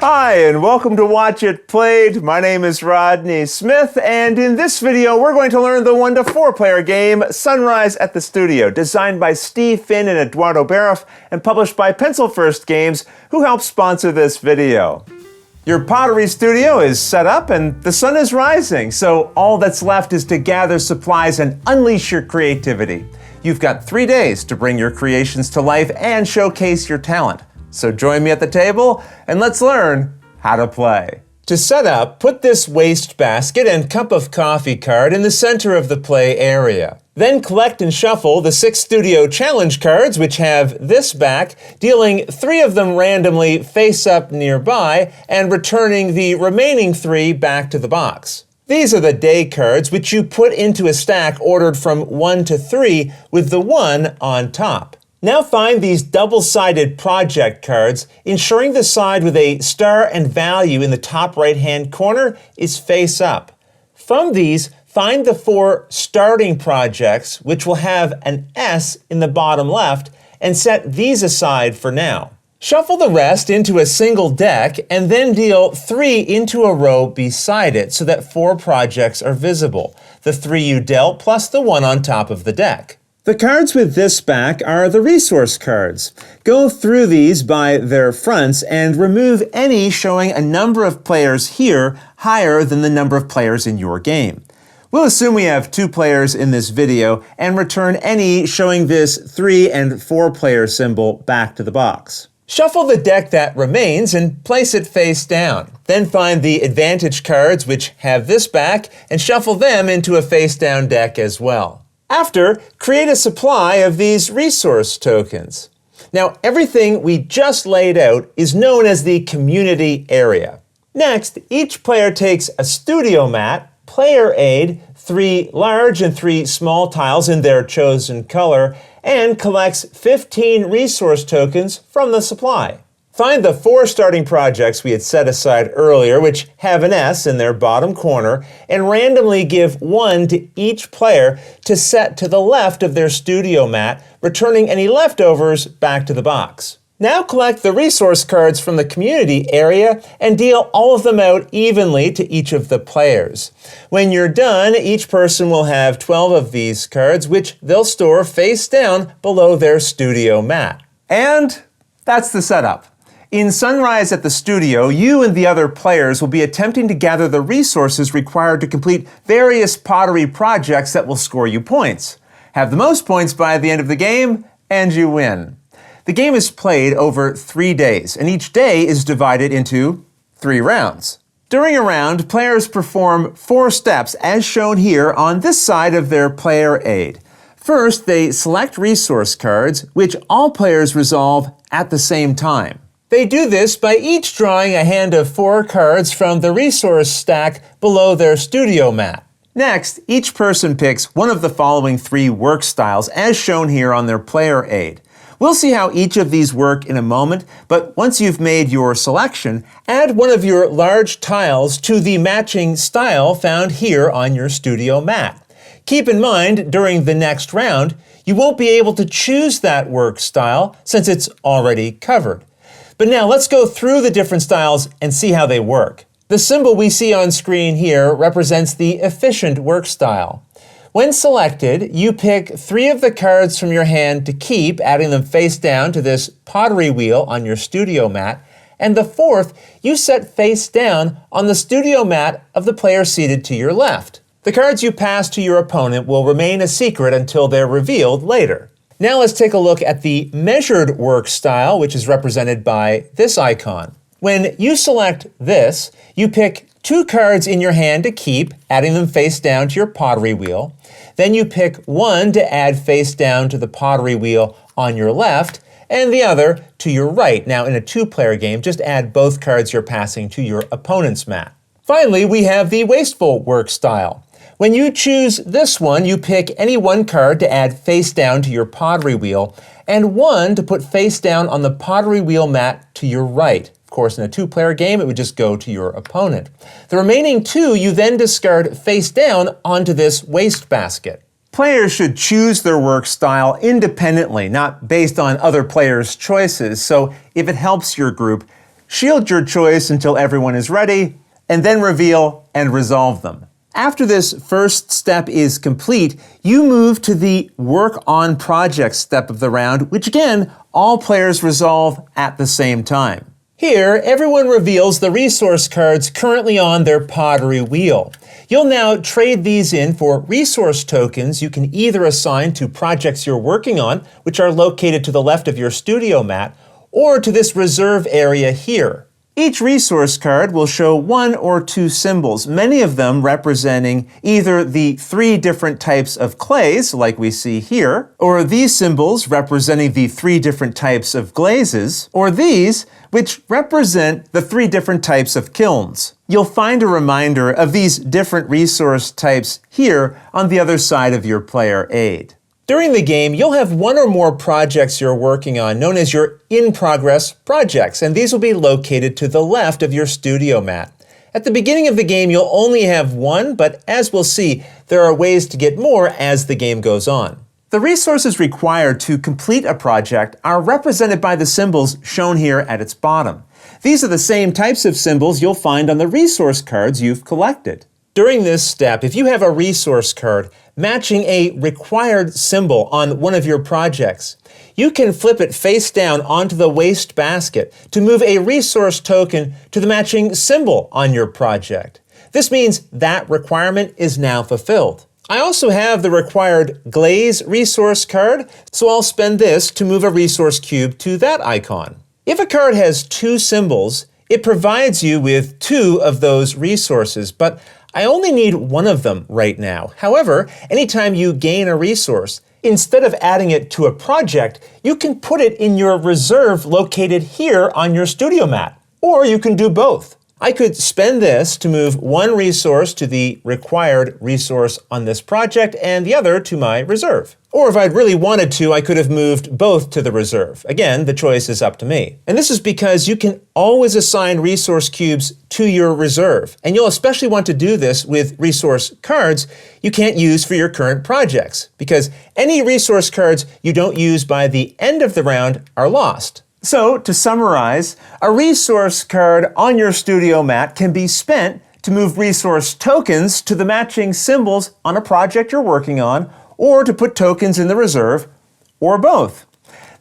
Hi, and welcome to Watch It Played. My name is Rodney Smith, and in this video, we're going to learn the 1 to 4 player game, Sunrise at the Studio, designed by Steve Finn and Eduardo Baraf, and published by Pencil First Games, who helped sponsor this video. Your pottery studio is set up and the sun is rising, so all that's left is to gather supplies and unleash your creativity. You've got 3 days to bring your creations to life and showcase your talent. So join me at the table and let's learn how to play. To set up, put this waste basket and cup of coffee card in the center of the play area. Then collect and shuffle the 6 studio challenge cards, which have this back, dealing 3 of them randomly face up nearby and returning the remaining 3 back to the box. These are the day cards, which you put into a stack ordered from 1 to 3 with the 1 on top. Now find these double-sided project cards, ensuring the side with a star and value in the top right-hand corner is face up. From these, find the 4 starting projects, which will have an S in the bottom left, and set these aside for now. Shuffle the rest into a single deck, and then deal 3 into a row beside it so that 4 projects are visible. The 3 you dealt plus the 1 on top of the deck. The cards with this back are the resource cards. Go through these by their fronts and remove any showing a number of players here higher than the number of players in your game. We'll assume we have 2 players in this video and return any showing this 3 and 4 player symbol back to the box. Shuffle the deck that remains and place it face down. Then find the advantage cards which have this back and shuffle them into a face down deck as well. After, create a supply of these resource tokens. Now, everything we just laid out is known as the community area. Next, each player takes a studio mat, player aid, 3 large and 3 small tiles in their chosen color, and collects 15 resource tokens from the supply. Find the 4 starting projects we had set aside earlier, which have an S in their bottom corner, and randomly give 1 to each player to set to the left of their studio mat, returning any leftovers back to the box. Now collect the resource cards from the community area and deal all of them out evenly to each of the players. When you're done, each person will have 12 of these cards, which they'll store face down below their studio mat. And that's the setup. In Sunrise at the Studio, you and the other players will be attempting to gather the resources required to complete various pottery projects that will score you points. Have the most points by the end of the game, and you win. The game is played over 3 days, and each day is divided into 3 rounds. During a round, players perform 4 steps as shown here on this side of their player aid. First, they select resource cards, which all players resolve at the same time. They do this by each drawing a hand of 4 cards from the resource stack below their studio mat. Next, each person picks one of the following 3 work styles as shown here on their player aid. We'll see how each of these work in a moment, but once you've made your selection, add one of your large tiles to the matching style found here on your studio mat. Keep in mind, during the next round, you won't be able to choose that work style since it's already covered. But now let's go through the different styles and see how they work. The symbol we see on screen here represents the efficient work style. When selected, you pick 3 of the cards from your hand to keep, adding them face down to this pottery wheel on your studio mat, and the 4th you set face down on the studio mat of the player seated to your left. The cards you pass to your opponent will remain a secret until they're revealed later. Now let's take a look at the measured work style, which is represented by this icon. When you select this, you pick 2 cards in your hand to keep, adding them face down to your pottery wheel. Then you pick 1 to add face down to the pottery wheel on your left, and the other to your right. Now in a 2-player game, just add both cards you're passing to your opponent's mat. Finally, we have the wasteful work style. When you choose this one, you pick any 1 card to add face down to your pottery wheel, and 1 to put face down on the pottery wheel mat to your right. Of course, in a 2-player game, it would just go to your opponent. The remaining 2 you then discard face down onto this waste basket. Players should choose their work style independently, not based on other players' choices. So if it helps your group, shield your choice until everyone is ready, and then reveal and resolve them. After this first step is complete, you move to the Work on Projects step of the round, which again, all players resolve at the same time. Here, everyone reveals the resource cards currently on their pottery wheel. You'll now trade these in for resource tokens you can either assign to projects you're working on, which are located to the left of your studio mat, or to this reserve area here. Each resource card will show one or two symbols, many of them representing either the 3 different types of clays, like we see here, or these symbols representing the 3 different types of glazes, or these, which represent the 3 different types of kilns. You'll find a reminder of these different resource types here on the other side of your player aid. During the game, you'll have one or more projects you're working on, known as your in-progress projects, and these will be located to the left of your studio mat. At the beginning of the game, you'll only have one, but as we'll see, there are ways to get more as the game goes on. The resources required to complete a project are represented by the symbols shown here at its bottom. These are the same types of symbols you'll find on the resource cards you've collected. During this step, if you have a resource card matching a required symbol on one of your projects, you can flip it face down onto the waste basket to move a resource token to the matching symbol on your project. This means that requirement is now fulfilled. I also have the required glaze resource card, so I'll spend this to move a resource cube to that icon. If a card has 2 symbols, it provides you with 2 of those resources, but I only need one of them right now. However, anytime you gain a resource, instead of adding it to a project, you can put it in your reserve located here on your studio mat. Or you can do both. I could spend this to move one resource to the required resource on this project and the other to my reserve. Or if I'd really wanted to, I could have moved both to the reserve. Again, the choice is up to me. And this is because you can always assign resource cubes to your reserve. And you'll especially want to do this with resource cards you can't use for your current projects, because any resource cards you don't use by the end of the round are lost. So, to summarize, a resource card on your studio mat can be spent to move resource tokens to the matching symbols on a project you're working on, or to put tokens in the reserve, or both.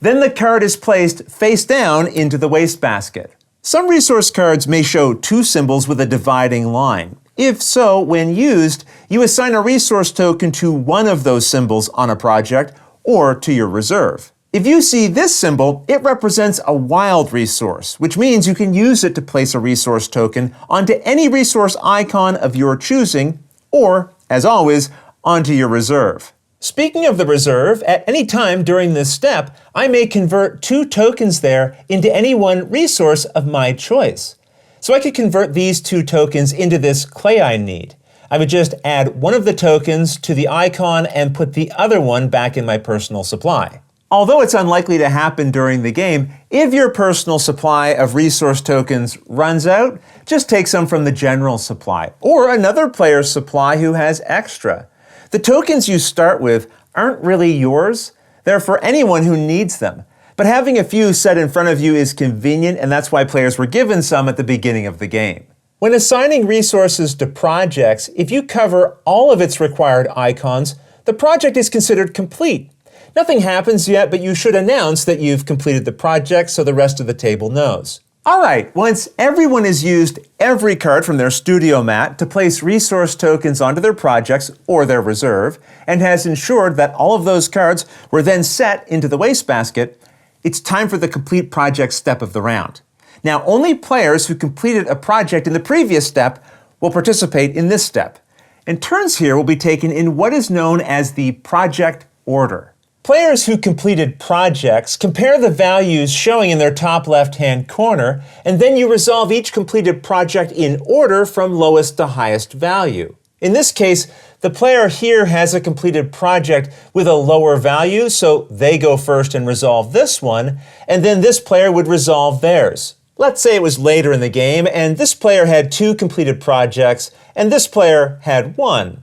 Then the card is placed face down into the wastebasket. Some resource cards may show 2 symbols with a dividing line. If so, when used, you assign a resource token to one of those symbols on a project, or to your reserve. If you see this symbol, it represents a wild resource, which means you can use it to place a resource token onto any resource icon of your choosing, or, as always, onto your reserve. Speaking of the reserve, at any time during this step, I may convert 2 tokens there into any one resource of my choice. So I could convert these 2 tokens into this clay I need. I would just add one of the tokens to the icon and put the other one back in my personal supply. Although it's unlikely to happen during the game, if your personal supply of resource tokens runs out, just take some from the general supply, or another player's supply who has extra. The tokens you start with aren't really yours, they're for anyone who needs them. But having a few set in front of you is convenient, and that's why players were given some at the beginning of the game. When assigning resources to projects, if you cover all of its required icons, the project is considered complete. Nothing happens yet, but you should announce that you've completed the project so the rest of the table knows. All right, once everyone has used every card from their studio mat to place resource tokens onto their projects or their reserve, and has ensured that all of those cards were then set into the wastebasket, it's time for the complete project step of the round. Now, only players who completed a project in the previous step will participate in this step. And turns here will be taken in what is known as the project order. Players who completed projects compare the values showing in their top left-hand corner, and then you resolve each completed project in order from lowest to highest value. In this case, the player here has a completed project with a lower value, so they go first and resolve this one, and then this player would resolve theirs. Let's say it was later in the game, and this player had 2 completed projects, and this player had 1.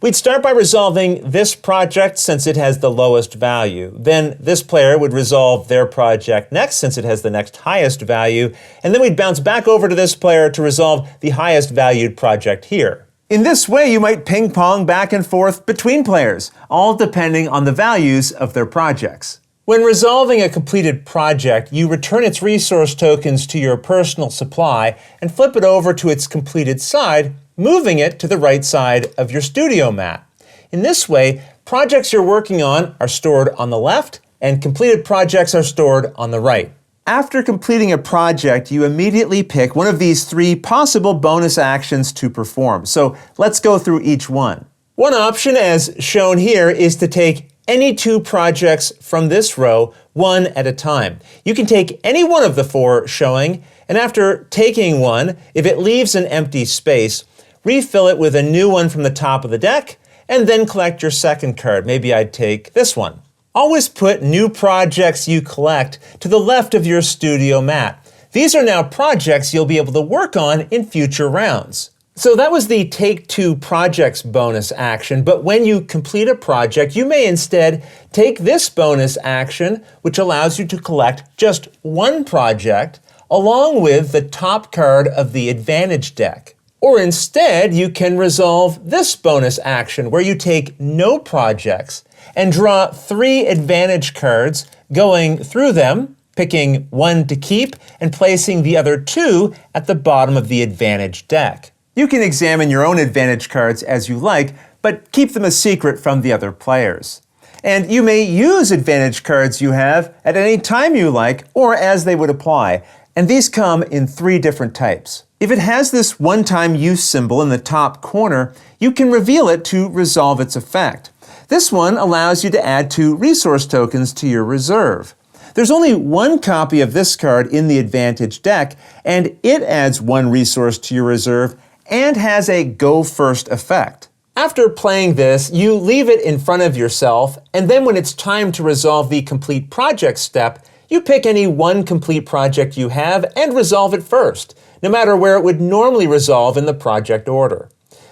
We'd start by resolving this project since it has the lowest value. Then this player would resolve their project next since it has the next highest value. And then we'd bounce back over to this player to resolve the highest valued project here. In this way, you might ping pong back and forth between players, all depending on the values of their projects. When resolving a completed project, you return its resource tokens to your personal supply and flip it over to its completed side, moving it to the right side of your studio mat. In this way, projects you're working on are stored on the left and completed projects are stored on the right. After completing a project, you immediately pick one of these 3 possible bonus actions to perform. So let's go through each one. One option, as shown here, is to take any 2 projects from this row, one at a time. You can take any one of the 4 showing, and after taking one, if it leaves an empty space, refill it with a new one from the top of the deck, and then collect your second card. Maybe I'd take this one. Always put new projects you collect to the left of your studio mat. These are now projects you'll be able to work on in future rounds. So that was the Take 2 Projects bonus action, but when you complete a project, you may instead take this bonus action, which allows you to collect just one project, along with the top card of the Advantage deck. Or instead, you can resolve this bonus action where you take no projects and draw 3 Advantage cards, going through them, picking one to keep, and placing the other 2 at the bottom of the Advantage deck. You can examine your own Advantage cards as you like, but keep them a secret from the other players. And you may use Advantage cards you have at any time you like or as they would apply. And these come in 3 different types. If it has this one-time use symbol in the top corner, you can reveal it to resolve its effect. This one allows you to add 2 resource tokens to your reserve. There's only one copy of this card in the Advantage deck, and it adds 1 resource to your reserve and has a go first effect. After playing this, you leave it in front of yourself, and then when it's time to resolve the complete project step, you pick any one complete project you have and resolve it first, no matter where it would normally resolve in the project order.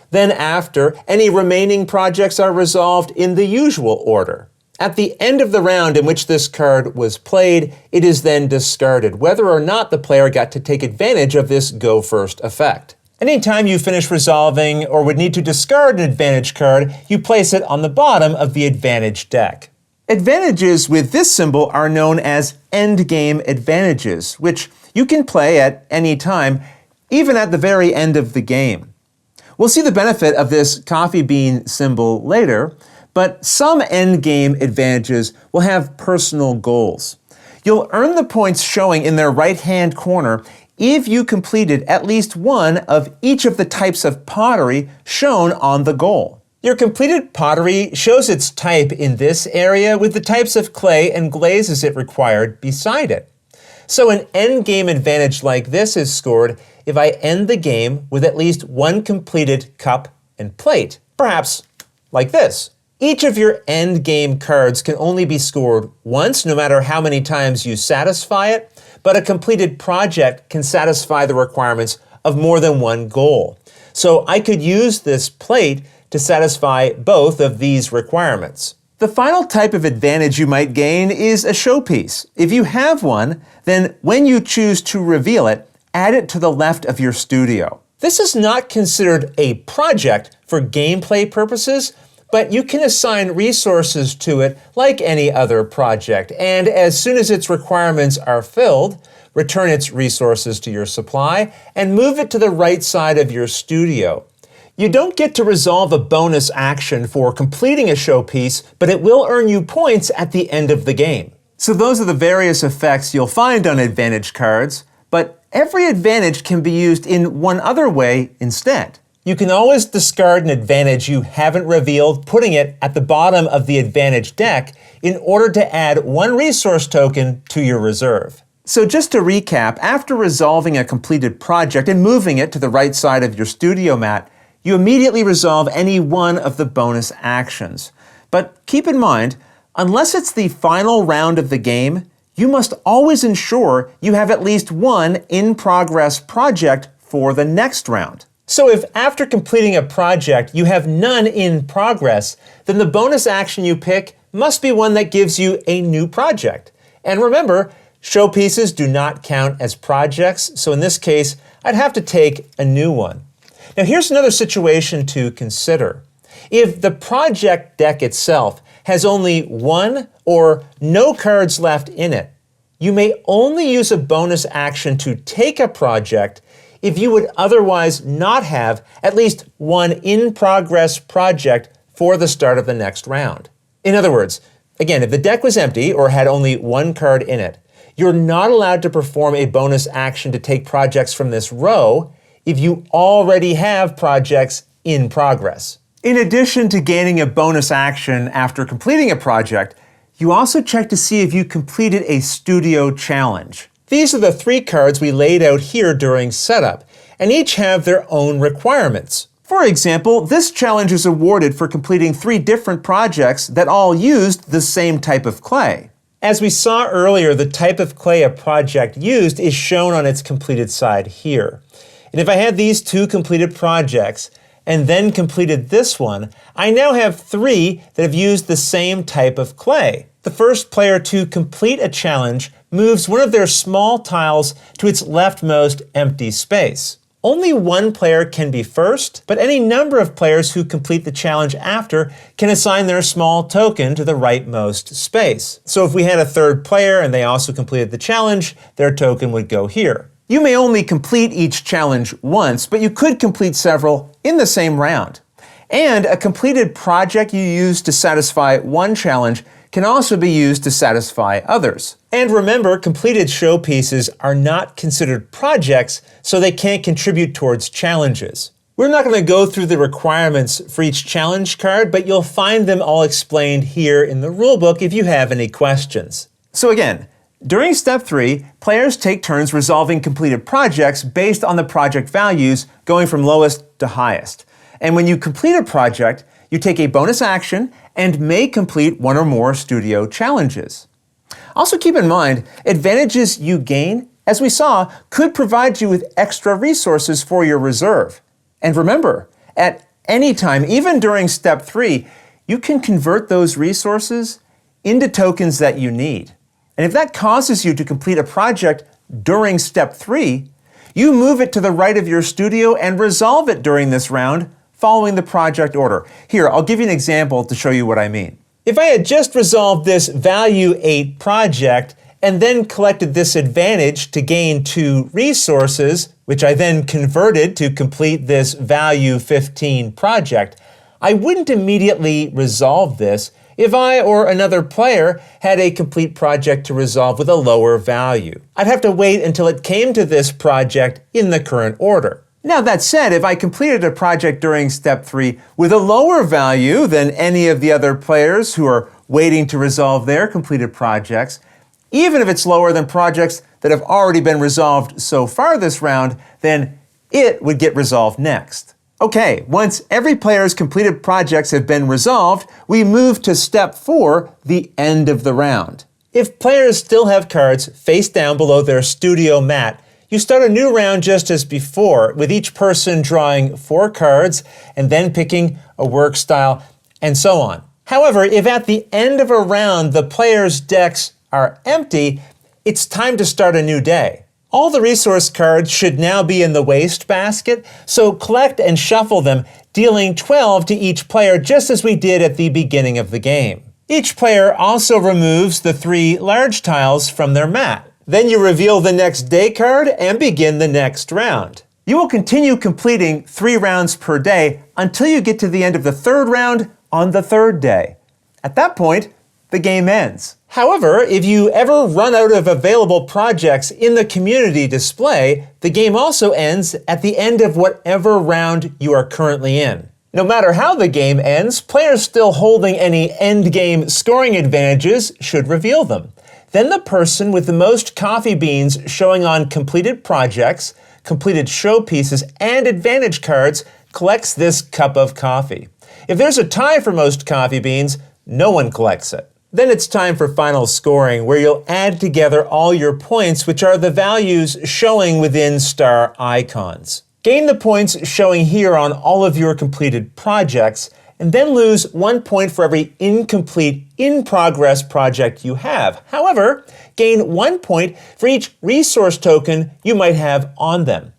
Then after, any remaining projects are resolved in the usual order. At the end of the round in which this card was played, it is then discarded, whether or not the player got to take advantage of this go first effect. Anytime you finish resolving or would need to discard an Advantage card, you place it on the bottom of the Advantage deck. Advantages with this symbol are known as endgame advantages, which you can play at any time, even at the very end of the game. We'll see the benefit of this coffee bean symbol later, but some endgame advantages will have personal goals. You'll earn the points showing in their right-hand corner if you completed at least one of each of the types of pottery shown on the goal. Your completed pottery shows its type in this area with the types of clay and glazes it required beside it. So an endgame advantage like this is scored if I end the game with at least one completed cup and plate, perhaps like this. Each of your endgame cards can only be scored once, no matter how many times you satisfy it, but a completed project can satisfy the requirements of more than one goal. So I could use this plate to satisfy both of these requirements. The final type of advantage you might gain is a showpiece. If you have one, then when you choose to reveal it, add it to the left of your studio. This is not considered a project for gameplay purposes, but you can assign resources to it like any other project, and as soon as its requirements are filled, return its resources to your supply and move it to the right side of your studio. You don't get to resolve a bonus action for completing a showpiece, but it will earn you points at the end of the game. So those are the various effects you'll find on advantage cards, but every advantage can be used in one other way instead. You can always discard an advantage you haven't revealed, putting it at the bottom of the advantage deck in order to add 1 resource token to your reserve. So just to recap, after resolving a completed project and moving it to the right side of your studio mat, you immediately resolve any one of the bonus actions. But keep in mind, unless it's the final round of the game, you must always ensure you have at least one in-progress project for the next round. So if after completing a project you have none in progress, then the bonus action you pick must be one that gives you a new project. And remember, showpieces do not count as projects, so in this case, I'd have to take a new one. Now here's another situation to consider. If the project deck itself has only one or no cards left in it, you may only use a bonus action to take a project if you would otherwise not have at least one in-progress project for the start of the next round. In other words, again, if the deck was empty or had only one card in it, you're not allowed to perform a bonus action to take projects from this row if you already have projects in progress. In addition to gaining a bonus action after completing a project, you also check to see if you completed a studio challenge. These are the 3 cards we laid out here during setup, and each have their own requirements. For example, this challenge is awarded for completing 3 different projects that all used the same type of clay. As we saw earlier, the type of clay a project used is shown on its completed side here. And if I had these 2 completed projects, and then completed this one, I now have 3 that have used the same type of clay. The first player to complete a challenge moves one of their small tiles to its leftmost empty space. Only one player can be first, but any number of players who complete the challenge after can assign their small token to the rightmost space. So if we had a third player and they also completed the challenge, their token would go here. You may only complete each challenge once, but you could complete several in the same round. And a completed project you use to satisfy one challenge can also be used to satisfy others. And remember, completed showpieces are not considered projects, so they can't contribute towards challenges. We're not going to go through the requirements for each challenge card, but you'll find them all explained here in the rulebook if you have any questions. So again, during step 3, players take turns resolving completed projects based on the project values going from lowest to highest. And when you complete a project, you take a bonus action and may complete one or more studio challenges. Also keep in mind, advantages you gain, as we saw, could provide you with extra resources for your reserve. And remember, at any time, even during step 3, you can convert those resources into tokens that you need. And if that causes you to complete a project during step 3, you move it to the right of your studio and resolve it during this round, following the project order. Here, I'll give you an example to show you what I mean. If I had just resolved this value 8 project and then collected this advantage to gain 2 resources, which I then converted to complete this value 15 project, I wouldn't immediately resolve this if I or another player had a complete project to resolve with a lower value. I'd have to wait until it came to this project in the current order. Now that said, if I completed a project during step 3 with a lower value than any of the other players who are waiting to resolve their completed projects, even if it's lower than projects that have already been resolved so far this round, then it would get resolved next. Okay, once every player's completed projects have been resolved, we move to step 4, the end of the round. If players still have cards face down below their studio mat, you start a new round just as before, with each person drawing 4 cards and then picking a work style and so on. However, if at the end of a round the players' decks are empty, it's time to start a new day. All the resource cards should now be in the waste basket, so collect and shuffle them, dealing 12 to each player just as we did at the beginning of the game. Each player also removes the 3 large tiles from their mat. Then you reveal the next day card and begin the next round. You will continue completing 3 rounds per day until you get to the end of the 3rd round on the 3rd day. At that point, the game ends. However, if you ever run out of available projects in the community display, the game also ends at the end of whatever round you are currently in. No matter how the game ends, players still holding any endgame scoring advantages should reveal them. Then the person with the most coffee beans showing on completed projects, completed showpieces, and advantage cards collects this cup of coffee. If there's a tie for most coffee beans, no one collects it. Then it's time for final scoring, where you'll add together all your points, which are the values showing within star icons. Gain the points showing here on all of your completed projects, and then lose 1 point for every incomplete, in-progress project you have. However, gain 1 point for each resource token you might have on them.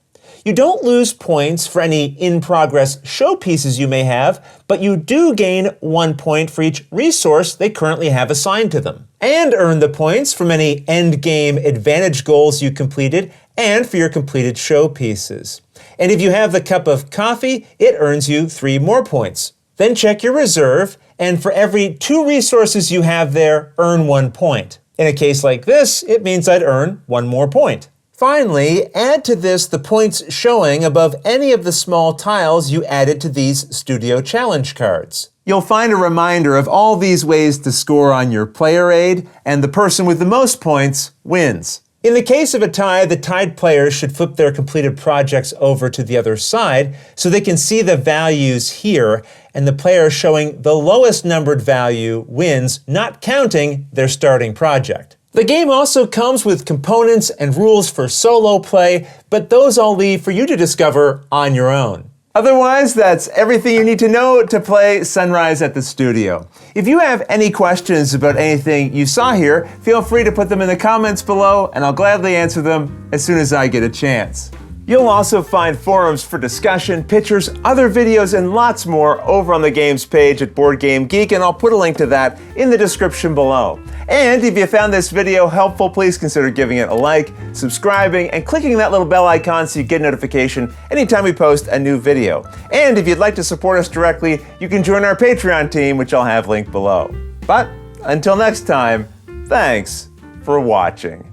You don't lose points for any in-progress showpieces you may have, but you do gain 1 point for each resource they currently have assigned to them, and earn the points from any endgame advantage goals you completed and for your completed showpieces. And if you have the cup of coffee, it earns you 3 more points. Then check your reserve, and for every 2 resources you have there, earn 1 point. In a case like this, it means I'd earn 1 more point. Finally, add to this the points showing above any of the small tiles you added to these Studio Challenge cards. You'll find a reminder of all these ways to score on your player aid, and the person with the most points wins. In the case of a tie, the tied players should flip their completed projects over to the other side so they can see the values here, and the player showing the lowest numbered value wins, not counting their starting project. The game also comes with components and rules for solo play, but those I'll leave for you to discover on your own. Otherwise, that's everything you need to know to play Sunrise at the Studio. If you have any questions about anything you saw here, feel free to put them in the comments below, and I'll gladly answer them as soon as I get a chance. You'll also find forums for discussion, pictures, other videos, and lots more over on the games page at Board Game Geek, and I'll put a link to that in the description below. And if you found this video helpful, please consider giving it a like, subscribing, and clicking that little bell icon so you get a notification anytime we post a new video. And if you'd like to support us directly, you can join our Patreon team, which I'll have linked below. But until next time, thanks for watching.